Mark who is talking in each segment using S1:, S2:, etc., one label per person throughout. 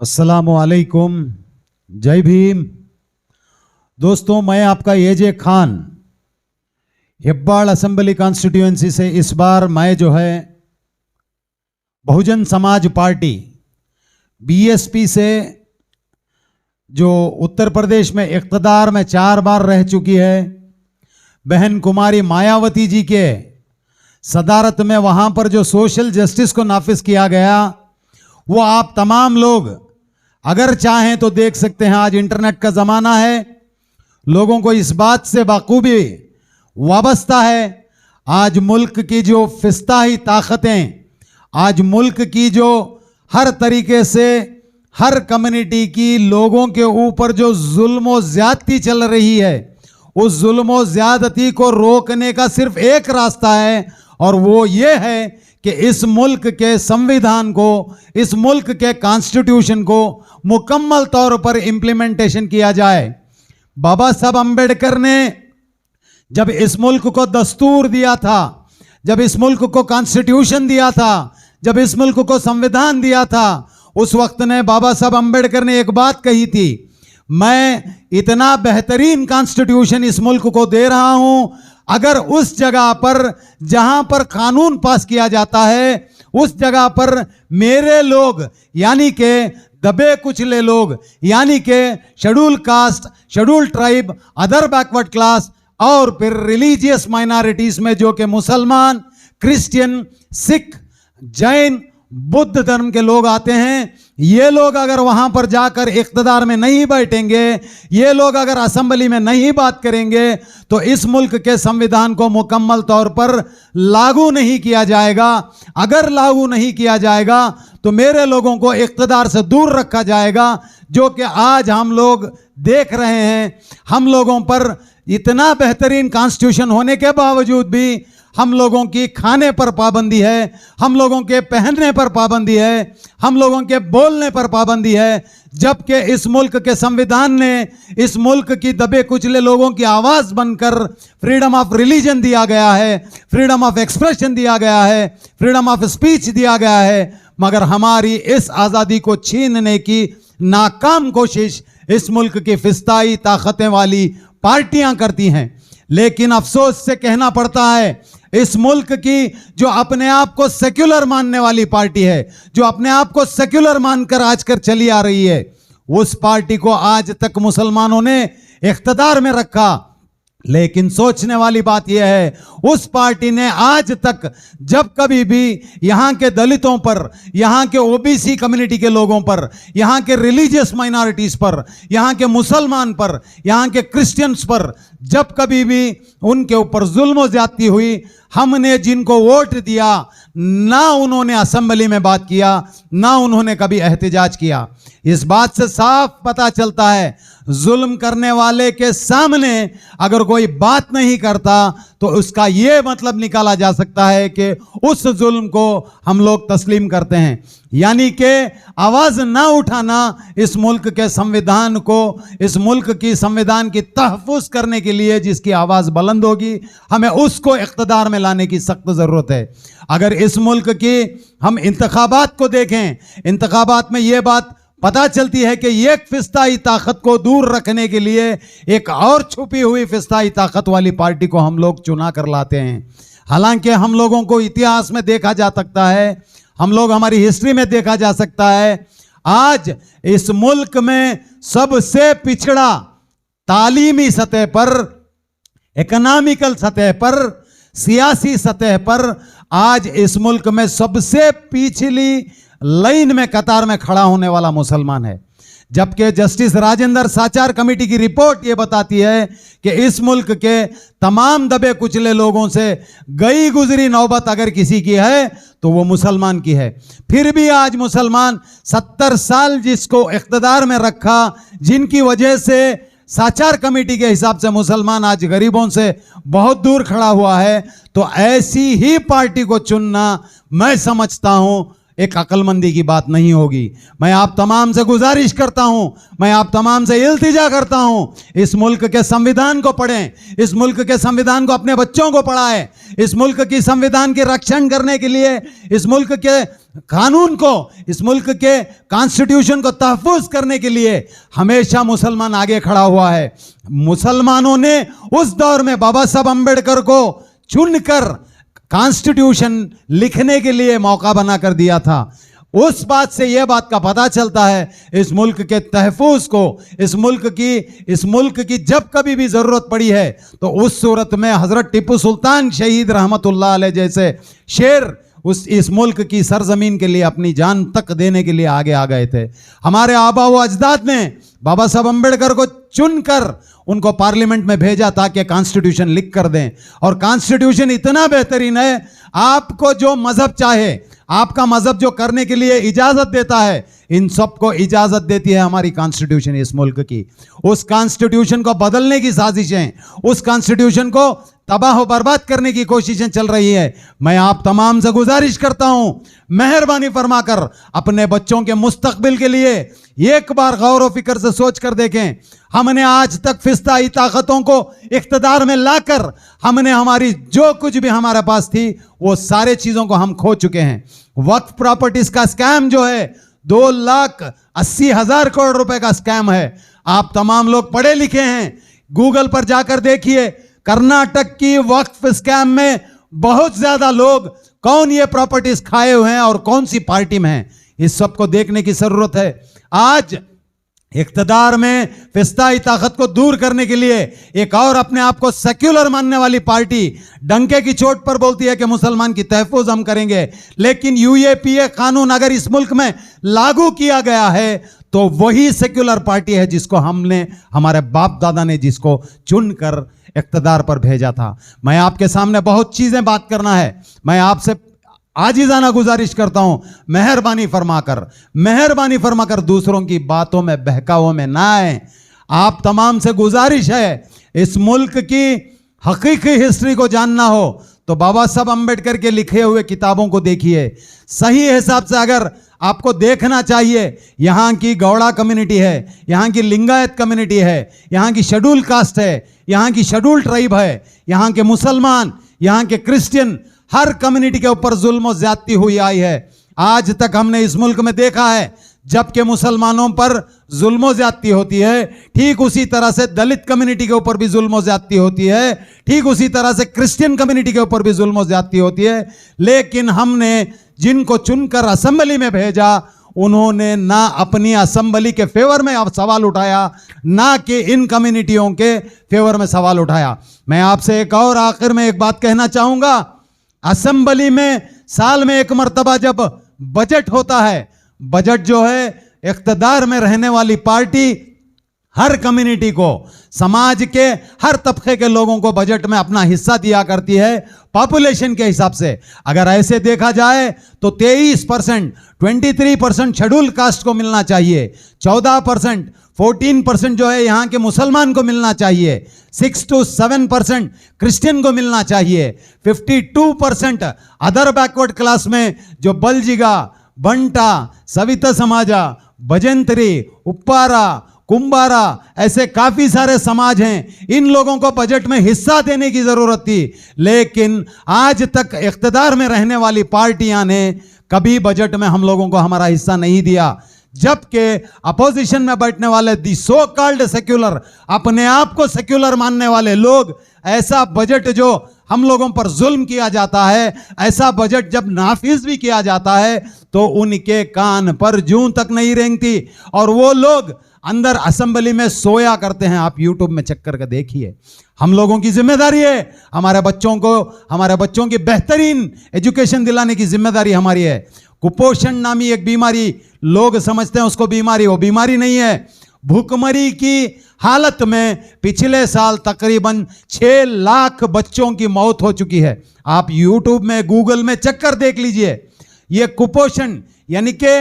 S1: अस्सलामुअलैकुम, जय भीम। दोस्तों, मैं आपका एजे खान हेब्बाड़ असेंबली कॉन्स्टिट्यूएंसी से इस बार मैं जो है बहुजन समाज पार्टी बीएसपी से जो उत्तर प्रदेश में इक़्तिदार में 4 बार रह चुकी है, बहन कुमारी मायावती जी के सदारत में वहाँ पर जो सोशल जस्टिस को नाफिज किया गया, वो आप तमाम लोग अगर चाहें तो देख सकते हैं। आज इंटरनेट का ज़माना है, लोगों को इस बात से बखूबी वाबस्ता है। आज मुल्क की जो फिस्ताही ताकतें, आज मुल्क की जो हर तरीके से हर कम्युनिटी की लोगों के ऊपर जो जुल्म व ज़्यादती चल रही है, उस जुल्म व ज़्यादती को रोकने का सिर्फ एक रास्ता है, और वो ये है कि इस मुल्क के संविधान को, इस मुल्क के कॉन्स्टिट्यूशन को मुकम्मल तौर पर इम्प्लीमेंटेशन किया जाए। बाबा साहब अम्बेडकर ने जब इस मुल्क को दस्तूर दिया था, जब इस मुल्क को कॉन्स्टिट्यूशन दिया था, जब इस मुल्क को संविधान दिया था, उस वक्त ने बाबा साहब अम्बेडकर ने एक बात कही थी, मैं इतना बेहतरीन कॉन्स्टिट्यूशन इस मुल्क को दे रहा हूं, अगर उस जगह पर जहां पर कानून पास किया जाता है, उस जगह पर मेरे लोग यानी के दबे कुचले लोग, यानी के schedule caste, schedule tribe, other backward class और फिर रिलीजियस माइनॉरिटीज में जो कि मुसलमान, क्रिश्चियन, सिख, जैन, बुद्ध धर्म के लोग आते हैं, ये लोग अगर वहां पर जाकर इख्तिदार में नहीं बैठेंगे, ये लोग अगर असेंबली में नहीं बात करेंगे, तो इस मुल्क के संविधान को मुकम्मल तौर पर लागू नहीं किया जाएगा। अगर लागू नहीं किया जाएगा तो मेरे लोगों को इख्तिदार से दूर रखा जाएगा, जो कि आज हम लोग देख रहे हैं। हम लोगों पर इतना बेहतरीन कॉन्स्टिट्यूशन होने के बावजूद भी हम लोगों की खाने पर पाबंदी है, हम लोगों के पहनने पर पाबंदी है, हम लोगों के बोलने पर पाबंदी है, जबकि इस मुल्क के संविधान ने इस मुल्क की दबे कुचले लोगों की आवाज़ बनकर फ्रीडम ऑफ रिलीजन दिया गया है, फ्रीडम ऑफ एक्सप्रेशन दिया गया है, फ्रीडम ऑफ स्पीच दिया गया है। मगर हमारी इस आज़ादी को छीनने की नाकाम कोशिश इस मुल्क की फिस्ताई ताकतें वाली पार्टियां करती हैं। लेकिन अफसोस से कहना पड़ता है, इस मुल्क की जो अपने आप को सेक्युलर मानने वाली पार्टी है, जो अपने आप को सेक्युलर मानकर आजकल चली आ रही है, उस पार्टी को आज तक मुसलमानों ने इख्तिदार में रखा। लेकिन सोचने वाली बात यह है, उस पार्टी ने आज तक जब कभी भी यहाँ के दलितों पर, यहाँ के ओबीसी कम्युनिटी के लोगों पर, यहाँ के रिलीजियस माइनॉरिटीज़ पर, यहाँ के मुसलमान पर, यहाँ के क्रिश्चियंस पर जब कभी भी उनके ऊपर जुल्म व ज्यादती हुई, हमने जिनको वोट दिया, ना उन्होंने असेंबली में बात किया, ना उन्होंने कभी एहतजाज किया। इस बात से साफ पता चलता है, जुल्म करने वाले के सामने अगर कोई बात नहीं करता तो उसका ये मतलब निकाला जा सकता है कि उस जुल्म को हम लोग तस्लीम करते हैं। यानी कि आवाज़ ना उठाना इस मुल्क के संविधान को, इस मुल्क की संविधान की तहफ़्फ़ुज़ करने के लिए जिसकी आवाज़ बुलंद होगी, हमें उसको इक़्तिदार में लाने की सख्त ज़रूरत है। अगर इस मुल्क की हम इंतखाबात को देखें, इंतखाबात में ये बात पता चलती है कि एक फिस्ताई ताकत को दूर रखने के लिए एक और छुपी हुई फिस्ताई ताकत वाली पार्टी को हम लोग चुना कर लाते हैं। हालांकि हम लोगों को इतिहास में देखा जा सकता है, हम लोग हमारी हिस्ट्री में देखा जा सकता है, आज इस मुल्क में सबसे पिछड़ा तालीमी सतह पर, इकोनॉमिकल सतह पर, सियासी सतह पर आज इस मुल्क में सबसे पिछली लाइन में कतार में खड़ा होने वाला मुसलमान है। जबकि जस्टिस राजेंद्र साचार कमेटी की रिपोर्ट ये बताती है कि इस मुल्क के तमाम दबे कुचले लोगों से गई गुजरी नौबत अगर किसी की है तो वो मुसलमान की है। फिर भी आज मुसलमान 70 साल जिसको इख्तिदार में रखा, जिनकी वजह से साचार कमेटी के हिसाब से मुसलमान आज गरीबों से बहुत दूर खड़ा हुआ है, तो ऐसी ही पार्टी को चुनना मैं समझता हूँ एक अक्लमंदी की बात नहीं होगी। मैं आप तमाम से गुजारिश करता हूं, मैं आप तमाम से इल्तिजा करता हूं, इस मुल्क के संविधान को पढ़ें, इस मुल्क के संविधान को अपने बच्चों को पढ़ाएं, इस मुल्क की संविधान के रक्षण करने के लिए, इस मुल्क के कानून को, इस मुल्क के कॉन्स्टिट्यूशन को तहफूज करने के लिए हमेशा मुसलमान आगे खड़ा हुआ है। मुसलमानों ने उस दौर में बाबा साहब अंबेडकर को चुनकर कॉन्स्टिट्यूशन लिखने के लिए मौका बना कर दिया था। उस बात से यह बात का पता चलता है इस मुल्क के तहफूज को, इस मुल्क की जब कभी भी जरूरत पड़ी है तो उस सूरत में हजरत टिप्पू सुल्तान शहीद रहमतुल्लाह अलैह जैसे शेर इस मुल्क की सरजमीन के लिए अपनी जान तक देने के लिए आगे आ गए थे। हमारे आबा व अजदाद ने बाबा साहब अंबेडकर को चुनकर उनको पार्लियामेंट में भेजा ताकि कॉन्स्टिट्यूशन लिख कर दें। और कॉन्स्टिट्यूशन इतना बेहतरीन है, आपको जो मजहब चाहे, आपका मजहब जो करने के लिए इजाजत देता है, इन सबको इजाजत देती है हमारी कॉन्स्टिट्यूशन इस मुल्क की। उस कॉन्स्टिट्यूशन को बदलने की साजिशें, उस कॉन्स्टिट्यूशन को तबाह बर्बाद करने की कोशिशें चल रही है। मैं आप तमाम से गुजारिश करता हूं, मेहरबानी फरमाकर अपने बच्चों के मुस्तकबिल के लिए एक बार गौर व फिक्र से सोच कर देखें। हमने आज तक फिस्ताई ताकतों को इख्तिदार में लाकर हमने हमारी जो कुछ भी हमारे पास थी वो सारे चीजों को हम खो चुके हैं। वक्फ प्रॉपर्टीज का स्कैम जो है 2,80,000 करोड़ रुपए का स्कैम है। आप तमाम लोग पढ़े लिखे हैं, गूगल पर जाकर देखिए, कर्नाटक की वक्फ स्कैम में बहुत ज्यादा लोग कौन ये प्रॉपर्टीज खाए हुए हैं और कौन सी पार्टी में हैं, इस सब को देखने की जरूरत है। आज इख्तिदार में फिस्ताई ताकत को दूर करने के लिए एक और अपने आप को सेक्युलर मानने वाली पार्टी डंके की चोट पर बोलती है कि मुसलमान की तहफूज हम करेंगे, लेकिन यूएपीए कानून अगर इस मुल्क में लागू किया गया है तो वही सेक्युलर पार्टी है जिसको हमने, हमारे बाप दादा ने जिसको चुनकर इख्तिदार पर भेजा था। मैं आपके सामने बहुत चीजें बात करना है, मैं आपसे आजिज़ाना गुजारिश करता हूं, मेहरबानी फरमाकर दूसरों की बातों में, बहकावों में ना आए। आप तमाम से गुजारिश है, इस मुल्क की हकीकी हिस्ट्री को जानना हो तो बाबा साहब अंबेडकर के लिखे हुए किताबों को देखिए। सही हिसाब से अगर आपको देखना चाहिए, यहाँ की गौड़ा कम्युनिटी है, यहाँ की लिंगायत कम्युनिटी है, यहाँ की शेड्यूल कास्ट है, यहाँ की शेड्यूल ट्राइब है, यहाँ के मुसलमान, यहाँ के क्रिश्चियन, हर कम्युनिटी के ऊपर जुल्म और ज्यादती हुई आई है। आज तक हमने इस मुल्क में देखा है जबकि मुसलमानों पर जुल्म और ज्यादती होती है, ठीक उसी तरह से दलित कम्युनिटी के ऊपर भी जुल्म और ज्यादती होती है, ठीक उसी तरह से क्रिश्चियन कम्युनिटी के ऊपर भी जुल्म और ज्यादती होती है। लेकिन हमने जिनको चुनकर असेंबली में भेजा उन्होंने ना अपनी असेंबली के फेवर में सवाल उठाया, ना कि इन कम्युनिटियों के फेवर में सवाल उठाया। मैं आपसे एक और आखिर में एक बात कहना चाहूंगा, असेंबली में साल में एक मर्तबा जब बजट होता है, बजट जो है इख्तिदार में रहने वाली पार्टी हर कम्युनिटी को, समाज के हर तबके के लोगों को बजट में अपना हिस्सा दिया करती है पॉपुलेशन के हिसाब से। अगर ऐसे देखा जाए तो 23%, 23% शेड्यूल कास्ट को मिलना चाहिए, 14%, 14% जो है यहाँ के मुसलमान को मिलना चाहिए, 6 to 7% क्रिश्चियन को मिलना चाहिए, 52% अदर बैकवर्ड क्लास में जो बलजिगा, बंटा, सविता समाजा, भजंतरी, उप्पारा, कुंबारा, ऐसे काफी सारे समाज हैं, इन लोगों को बजट में हिस्सा देने की जरूरत थी। लेकिन आज तक इख्तिदार में रहने वाली पार्टियां ने कभी बजट में हम लोगों को हमारा हिस्सा नहीं दिया, जबकि अपोजिशन में बैठने वाले दी सो कॉल्ड सेक्युलर, अपने आप को सेक्युलर मानने वाले लोग, ऐसा बजट जो हम लोगों पर जुल्म किया जाता है, ऐसा बजट जब नाफिज भी किया जाता है तो उनके कान पर जूं तक नहीं रेंगती और वो लोग अंदर असेंबली में सोया करते हैं। आप यूट्यूब में चेक करके देखिए। हम लोगों की जिम्मेदारी है, हमारे बच्चों की बेहतरीन एजुकेशन दिलाने की जिम्मेदारी हमारी है। कुपोषण नामी एक बीमारी लोग समझते हैं उसको बीमारी, वो बीमारी नहीं है। भूखमरी की हालत में पिछले साल तकरीबन 6 लाख बच्चों की मौत हो चुकी है। आप यूट्यूब में, गूगल में चेक कर देख लीजिए। ये कुपोषण यानी कि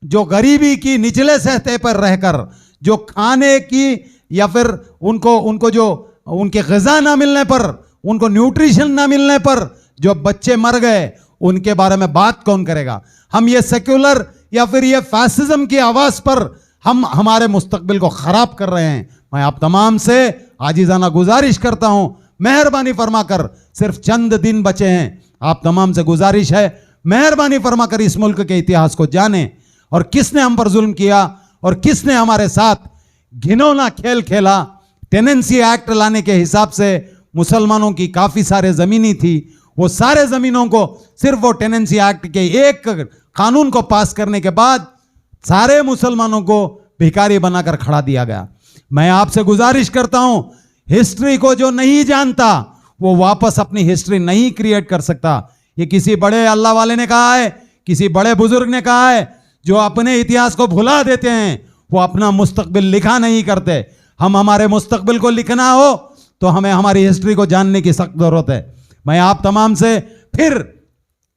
S1: जो गरीबी की निचले सतह पर रहकर जो खाने की या फिर उनको जो उनके ग़िज़ा ना मिलने पर, उनको न्यूट्रिशन ना मिलने पर जो बच्चे मर गए, उनके बारे में बात कौन करेगा? हम ये सेक्युलर या फिर ये फैसिज्म की आवाज पर हम हमारे मुस्तकबिल को खराब कर रहे हैं। मैं आप तमाम से आजीजाना गुजारिश करता हूं, मेहरबानी फरमाकर, सिर्फ चंद दिन बचे हैं, आप तमाम से गुजारिश है, मेहरबानी फरमाकर इस मुल्क के इतिहास को जानें और किसने हम पर जुल्म किया और किसने हमारे साथ घिनौना खेल खेला। टेनेंसी एक्ट लाने के हिसाब से मुसलमानों की काफी सारे जमीनी थी, वो सारे जमीनों को सिर्फ वो टेनेंसी एक्ट के एक कानून को पास करने के बाद सारे मुसलमानों को भिखारी बनाकर खड़ा दिया गया। मैं आपसे गुजारिश करता हूं, हिस्ट्री को जो नहीं जानता वो वापस अपनी हिस्ट्री नहीं क्रिएट कर सकता। ये किसी बड़े अल्लाह वाले ने कहा है, किसी बड़े बुजुर्ग ने कहा है, जो अपने इतिहास को भुला देते हैं वो अपना मुस्तकबिल लिखा नहीं करते। हम हमारे मुस्तकबिल को लिखना हो तो हमें हमारी हिस्ट्री को जानने की सख्त जरूरत है। मैं आप तमाम से फिर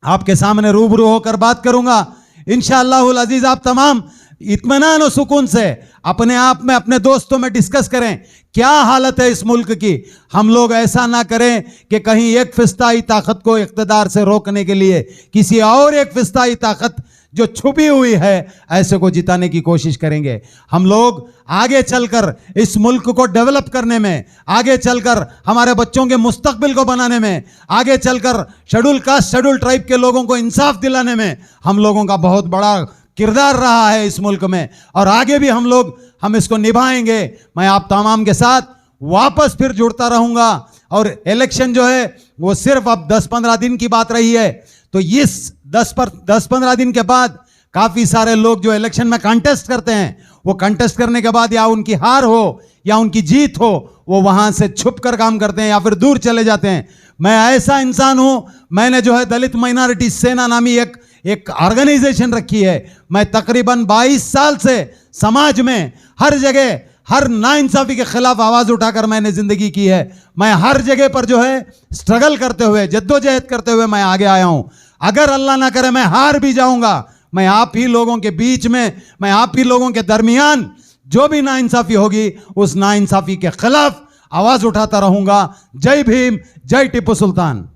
S1: आपके सामने रूबरू होकर बात करूंगा इंशाअल्लाहुल अजीज। आप तमाम इत्मीनान और सुकून से अपने आप में, अपने दोस्तों में डिस्कस करें क्या हालत है इस मुल्क की। हम लोग ऐसा ना करें कि कहीं एक फिस्ताई ताकत को इख्तिदार से रोकने के लिए किसी और एक फिस्ताई ताकत जो छुपी हुई है ऐसे को जिताने की कोशिश करेंगे। हम लोग आगे चलकर इस मुल्क को डेवलप करने में, आगे चलकर हमारे बच्चों के मुस्तकबिल को बनाने में, आगे चलकर शेड्यूल कास्ट शेड्यूल ट्राइब के लोगों को इंसाफ दिलाने में हम लोगों का बहुत बड़ा किरदार रहा है इस मुल्क में और आगे भी हम इसको निभाएंगे। मैं आप तमाम के साथ वापस फिर जुड़ता रहूंगा और इलेक्शन जो है वो सिर्फ अब 10-15 दिन की बात रही है, तो इस 10-15 दिन के बाद काफी सारे लोग जो इलेक्शन में कंटेस्ट करते हैं, वो कंटेस्ट करने के बाद या उनकी हार हो या उनकी जीत हो, वो वहां से छुप कर काम करते हैं या फिर दूर चले जाते हैं। मैं ऐसा इंसान हूं, मैंने जो है दलित माइनॉरिटी सेना नामी एक ऑर्गेनाइजेशन रखी है। मैं तकरीबन 22 साल से समाज में हर जगह हर नाइंसाफी के खिलाफ आवाज उठाकर मैंने जिंदगी की है। मैं हर जगह पर जो है स्ट्रगल करते हुए, जद्दोजहद करते हुए मैं आगे आया हूं। अगर अल्लाह ना करे मैं हार भी जाऊंगा, मैं आप ही लोगों के बीच में, मैं आप ही लोगों के दरमियान जो भी नाइंसाफी होगी उस नाइंसाफी के खिलाफ आवाज उठाता रहूंगा। जय भीम, जय टीपू सुल्तान।